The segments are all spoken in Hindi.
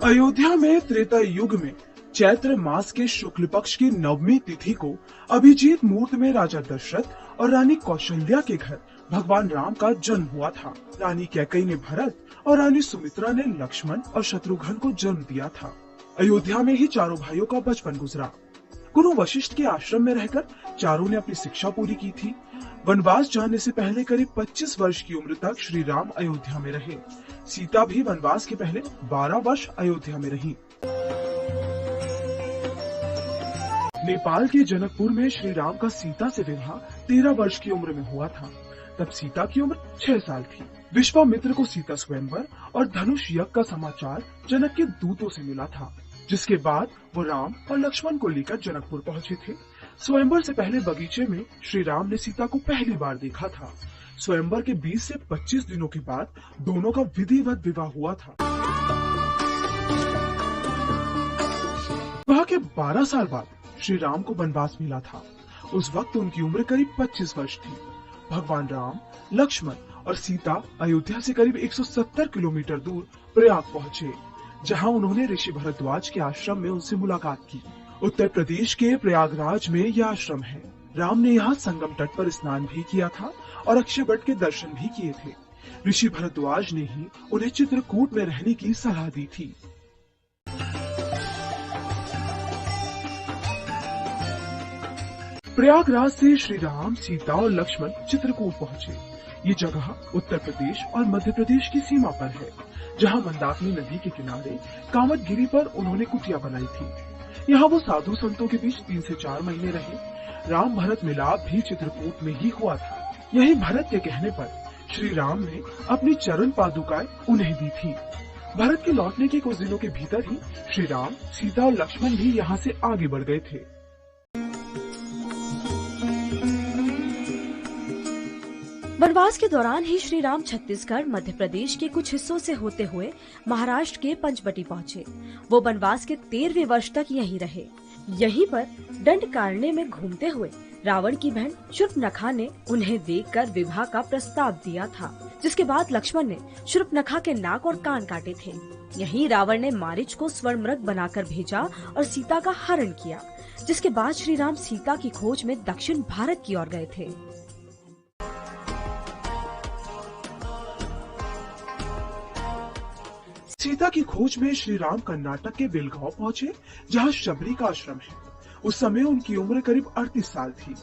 अयोध्या में त्रेता युग में चैत्र मास के शुक्ल पक्ष की नवमी तिथि को अभिजीत मुहूर्त में राजा दशरथ और रानी कौशल्या के घर भगवान राम का जन्म हुआ था। रानी कैकेयी ने भरत और रानी सुमित्रा ने लक्ष्मण और शत्रुघ्न को जन्म दिया था। अयोध्या में ही चारों भाइयों का बचपन गुजरा। गुरु वशिष्ठ के आश्रम में रहकर चारों ने अपनी शिक्षा पूरी की थी। वनवास जाने से पहले करीब 25 वर्ष की उम्र तक श्री राम अयोध्या में रहे। सीता भी वनवास के पहले 12 वर्ष अयोध्या में रही। नेपाल के जनकपुर में श्री राम का सीता से विवाह 13 वर्ष की उम्र में हुआ था। तब सीता की उम्र 6 साल थी। विश्वामित्र को सीता स्वयंवर और धनुष यज्ञ का समाचार जनक के दूतों से मिला था, जिसके बाद वो राम और लक्ष्मण को लेकर जनकपुर पहुँचे थे। स्वयंवर से पहले बगीचे में श्री राम ने सीता को पहली बार देखा था। स्वयंवर के 20 से 25 दिनों के बाद दोनों का विधिवत विवाह हुआ था। विवाह के 12 साल बाद श्री राम को वनवास मिला था। उस वक्त उनकी उम्र करीब 25 वर्ष थी। भगवान राम, लक्ष्मण और सीता अयोध्या से करीब 170 किलोमीटर दूर प्रयाग पहुँचे, जहाँ उन्होंने ऋषि भरद्वाज के आश्रम में उनसे मुलाकात की। उत्तर प्रदेश के प्रयागराज में यह आश्रम है। राम ने यहाँ संगम तट पर स्नान भी किया था और अक्षय वट के दर्शन भी किए थे। ऋषि भरद्वाज ने ही उन्हें चित्रकूट में रहने की सलाह दी थी। प्रयागराज से श्री राम, सीता और लक्ष्मण चित्रकूट पहुँचे। ये जगह उत्तर प्रदेश और मध्य प्रदेश की सीमा पर है, जहाँ मंदाकिनी नदी के किनारे कामतगिरी पर उन्होंने कुटिया बनाई थी। यहाँ वो साधु संतों के बीच 3 से 4 महीने रहे। राम भरत मिलाप भी चित्रकूट में ही हुआ था। यही भरत के कहने पर श्री राम ने अपनी चरण पादुकाएं उन्हें दी थी। भरत के लौटने के कुछ दिनों के भीतर ही श्री राम, सीता और लक्ष्मण भी यहाँ से आगे बढ़ गए थे। वनवास के दौरान ही श्री राम छत्तीसगढ़, मध्य प्रदेश के कुछ हिस्सों से होते हुए महाराष्ट्र के पंचवटी पहुँचे। वो वनवास के 13वें वर्ष तक यहीं रहे। यहीं पर दंडकारण्य में घूमते हुए रावण की बहन शूर्पणखा ने उन्हें देखकर विवाह का प्रस्ताव दिया था, जिसके बाद लक्ष्मण ने शूर्पणखा के नाक और कान काटे थे। यहीं रावण ने मारीच को स्वर्ण मृग बनाकर भेजा और सीता का हरण किया, जिसके बाद श्री राम सीता की खोज में दक्षिण भारत की ओर गए थे। सीता की खोज में श्री राम कर्नाटक के बेलगांव पहुँचे, जहाँ शबरी का आश्रम है। उस समय उनकी उम्र करीब 38 साल थी।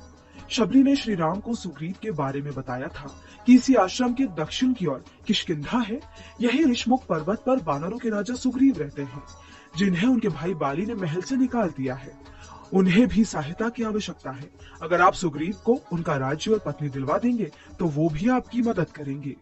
शबरी ने श्री राम को सुग्रीव के बारे में बताया था कि इसी आश्रम के दक्षिण की ओर किष्किंधा है। यही ऋषमुख पर्वत पर वानरों के राजा सुग्रीव रहते हैं, जिन्हें उनके भाई बाली ने महल से निकाल दिया है। उन्हें भी सहायता की आवश्यकता है। अगर आप सुग्रीव को उनका राज्य और पत्नी दिलवा देंगे तो वो भी आपकी मदद करेंगे।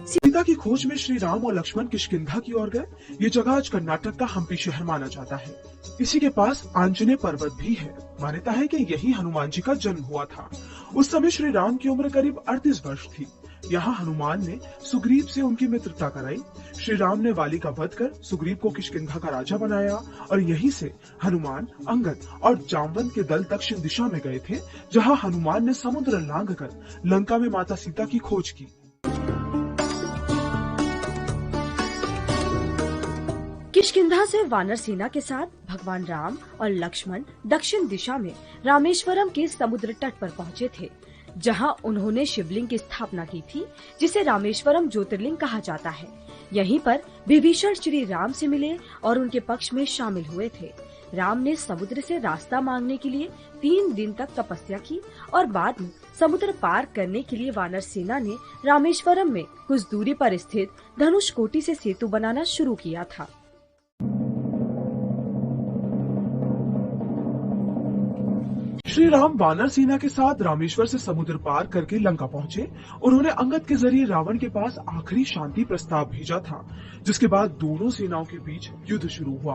सीता की खोज में श्री राम और लक्ष्मण किष्किंधा की ओर गए। ये जगह आज कर्नाटक का हम्पी शहर माना जाता है। इसी के पास आंजनेय पर्वत भी है। मान्यता है कि यही हनुमान जी का जन्म हुआ था। उस समय श्री राम की उम्र करीब 38 वर्ष थी। यहाँ हनुमान ने सुग्रीव से उनकी मित्रता कराई। श्री राम ने वाली का वध कर सुग्रीव को किष्किंधा का राजा बनाया और यहीं से हनुमान, अंगद और जामवंत के दल दक्षिण दिशा में गए थे, जहाँ हनुमान ने समुद्र लांघकर लंका में माता सीता की खोज की। किष्किंधा से वानर सेना के साथ भगवान राम और लक्ष्मण दक्षिण दिशा में रामेश्वरम के समुद्र तट पर पहुँचे थे, जहां उन्होंने शिवलिंग की स्थापना की थी, जिसे रामेश्वरम ज्योतिर्लिंग कहा जाता है। यहीं पर विभीषण श्री राम से मिले और उनके पक्ष में शामिल हुए थे। राम ने समुद्र से रास्ता मांगने के लिए 3 दिन तक तपस्या की और बाद में समुद्र पार करने के लिए वानर सेना ने रामेश्वरम में कुछ दूरी पर स्थित धनुषकोटि से सेतु बनाना शुरू किया था। श्री राम वानर सेना के साथ रामेश्वर से समुद्र पार करके लंका पहुँचे। उन्होंने अंगद के जरिए रावण के पास आखिरी शांति प्रस्ताव भेजा था, जिसके बाद दोनों सेनाओं के बीच युद्ध शुरू हुआ।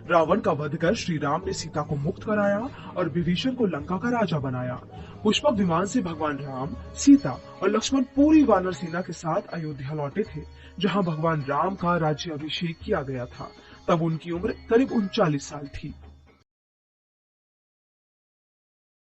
रावण का वध कर श्री राम ने सीता को मुक्त कराया और विभीषण को लंका का राजा बनाया। पुष्पक विमान से भगवान राम, सीता और लक्ष्मण पूरी वानर सेना के साथ अयोध्या लौटे थे, जहाँ भगवान राम का राज्य अभिषेक किया गया था। तब उनकी उम्र करीब 39 साल थी।